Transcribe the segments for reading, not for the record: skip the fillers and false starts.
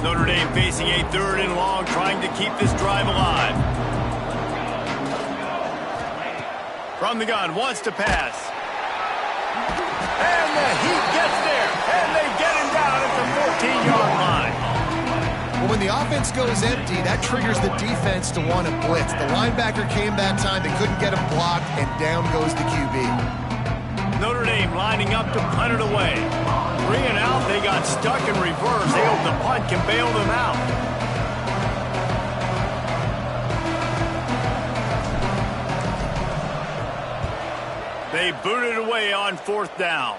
Notre Dame facing a 3rd and long, trying to keep this drive alive. From the gun, wants to pass. And the Heat gets there, and they get him down at the 14-yard line. Well, when the offense goes empty, that triggers the defense to want to blitz. The linebacker came that time. They couldn't get him blocked, and down goes the QB. Notre Dame lining up to punt it away. 3 and out, they got stuck in reverse. They hope the punt can bail them out. They booted away on 4th down.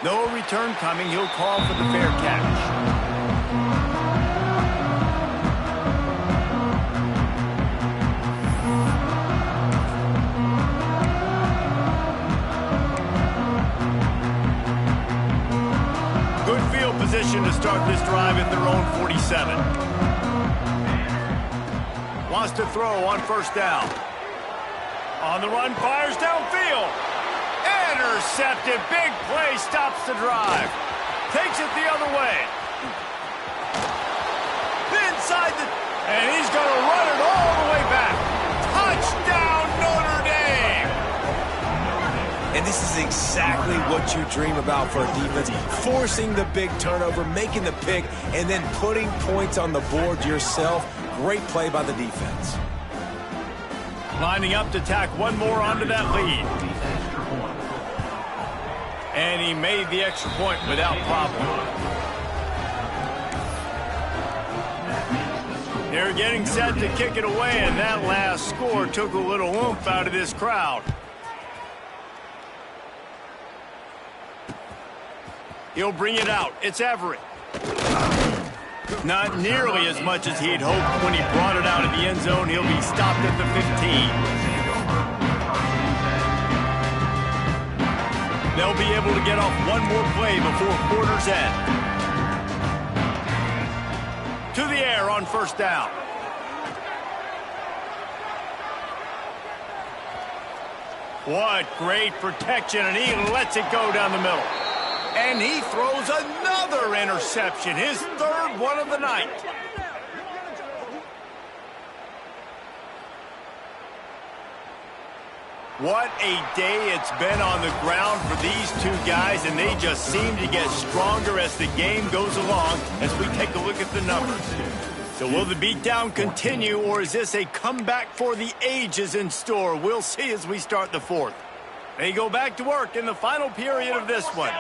No return coming. He'll call for the fair catch. Good field position to start this drive at their own 47. Wants to throw on 1st down. On the run, fires downfield. Intercepted. Big play, stops the drive. Takes it the other way. Inside the... And he's going to run it all the way back. Touchdown, Notre Dame! And this is exactly what you dream about for a defense. Forcing the big turnover, making the pick, and then putting points on the board yourself. Great play by the defense. Lining up to tack one more onto that lead. And he made the extra point without problem. They're getting set to kick it away, and that last score took a little oomph out of this crowd. He'll bring it out. It's Everett. Not nearly as much as he'd hoped when he brought it out of the end zone. He'll be stopped at the 15. They'll be able to get off one more play before quarter's end. To the air on 1st down. What great protection, and he lets it go down the middle. And he throws another interception, his 3rd one of the night. What a day it's been on the ground for these two guys, and they just seem to get stronger as the game goes along as we take a look at the numbers. So will the beatdown continue, or is this a comeback for the ages in store? We'll see as we start the 4th. They go back to work in the final period of this one.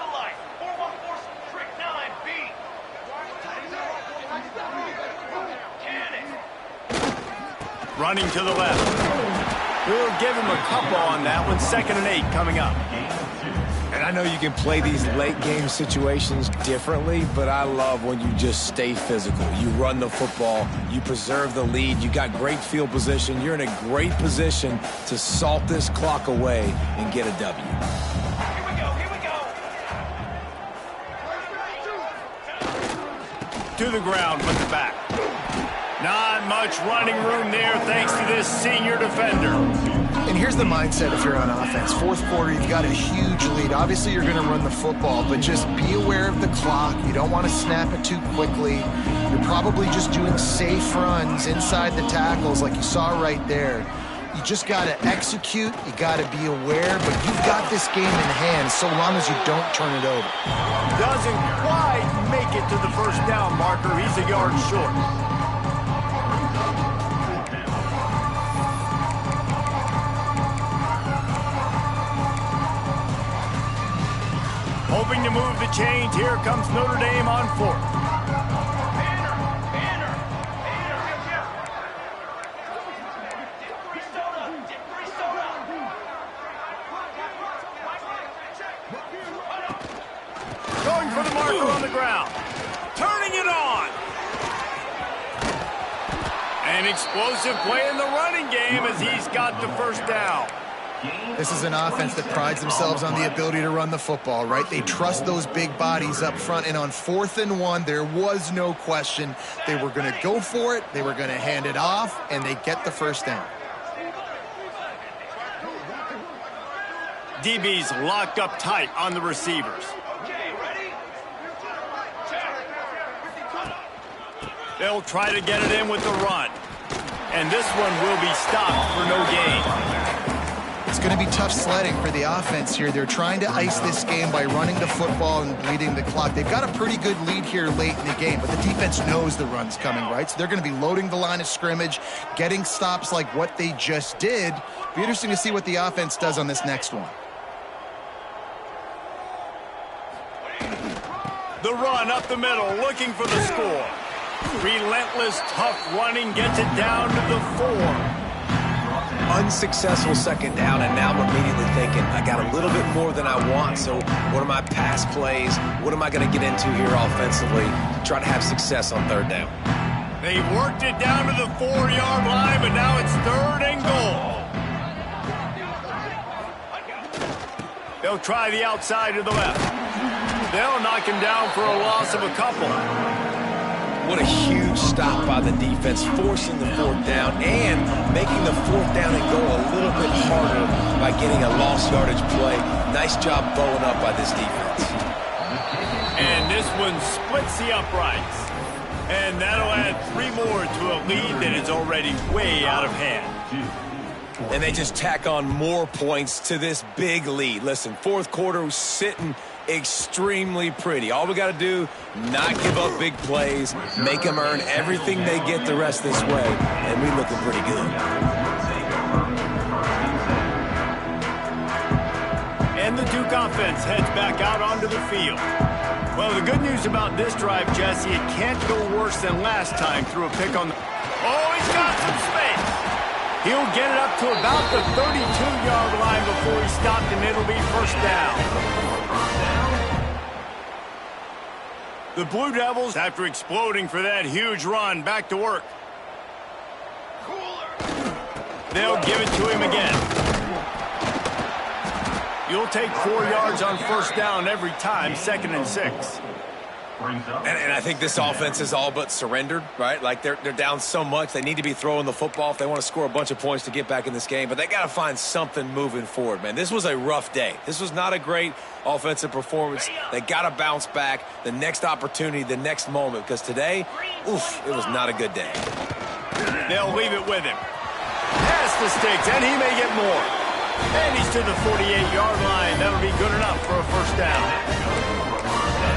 Running to the left. We'll give him a couple on that one. 2nd and 8 coming up. And I know you can play these late game situations differently, but I love when you just stay physical. You run the football, you preserve the lead, you got great field position, you're in a great position to salt this clock away and get a W. Here we go. To the ground with the back. Not much running room there thanks to this senior defender. And here's the mindset if you're on offense. 4th quarter, you've got a huge lead. Obviously, you're going to run the football, but just be aware of the clock. You don't want to snap it too quickly. You're probably just doing safe runs inside the tackles like you saw right there. You just got to execute. You got to be aware, but you've got this game in hand so long as you don't turn it over. Doesn't quite make it to the 1st down marker. He's a yard short. Hoping to move the chains. Here comes Notre Dame on 4th. Going for the marker on the ground. Turning it on. An explosive play in the running game as he's got the 1st down. This is an offense that prides themselves on the ability to run the football, right? They trust those big bodies up front, and on 4th and 1, there was no question. They were going to go for it, they were going to hand it off, and they get the 1st down. DB's locked up tight on the receivers. They'll try to get it in with the run. And this one will be stopped for no gain. It's going to be tough sledding for the offense here. They're trying to ice this game by running the football and bleeding the clock. They've got a pretty good lead here late in the game, but the defense knows the run's coming, right? So they're going to be loading the line of scrimmage, getting stops like what they just did. Be interesting to see what the offense does on this next one. The run up the middle, looking for the score. Relentless, tough running gets it down to the 4. Unsuccessful second down, and now I'm immediately thinking, I got a little bit more than I want, so what are my pass plays? What am I going to get into here offensively to try to have success on third down? They worked it down to the 4-yard line, but now it's 3rd and goal. They'll try the outside to the left. They'll knock him down for a loss of a couple. What a huge stop by the defense, forcing the 4th down and making the 4th down and go a little bit harder by getting a lost yardage play. Nice job bowling up by this defense. And this one splits the uprights. And that'll add 3 more to a lead that is already way out of hand. And they just tack on more points to this big lead. Listen, 4th quarter was sitting extremely pretty. All we got to do, not give up big plays, make them earn everything they get the rest this way, and we looking pretty good. And the Duke offense heads back out onto the field. Well, the good news about this drive, Jesse, it can't go worse than last time through a pick on the... Oh, he's got some space. He'll get it up to about the 32-yard line before he's stopped, and it'll be 1st down. The Blue Devils, after exploding for that huge run, back to work. They'll give it to him again. You'll take 4 yards on 1st down every time, 2nd and 6. And I think this offense is all but surrendered, right? Like they're down so much. They need to be throwing the football if they want to score a bunch of points to get back in this game. But they got to find something moving forward, man. This was a rough day. This was not a great offensive performance. They got to bounce back the next opportunity, the next moment. Because today, oof, it was not a good day. They'll leave it with him. Pass the sticks, and he may get more. And he's to the 48-yard line. That'll be good enough for a 1st down.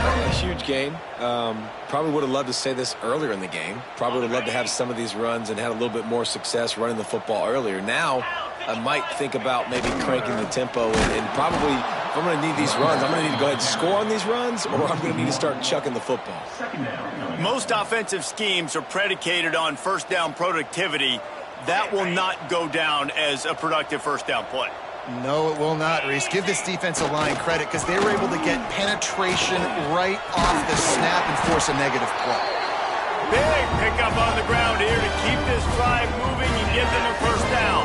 A huge game. Probably would have loved to say this earlier in the game. Probably would have loved to have some of these runs and had a little bit more success running the football earlier. Now, I might think about maybe cranking the tempo and probably, if I'm going to need these runs, I'm going to need to go ahead and score on these runs, or I'm going to need to start chucking the football. Most offensive schemes are predicated on 1st down productivity. That will not go down as a productive 1st down play. No, it will not, Reese. Give this defensive line credit because they were able to get penetration right off the snap and force a negative play. Big pickup on the ground here to keep this drive moving and give them a 1st down.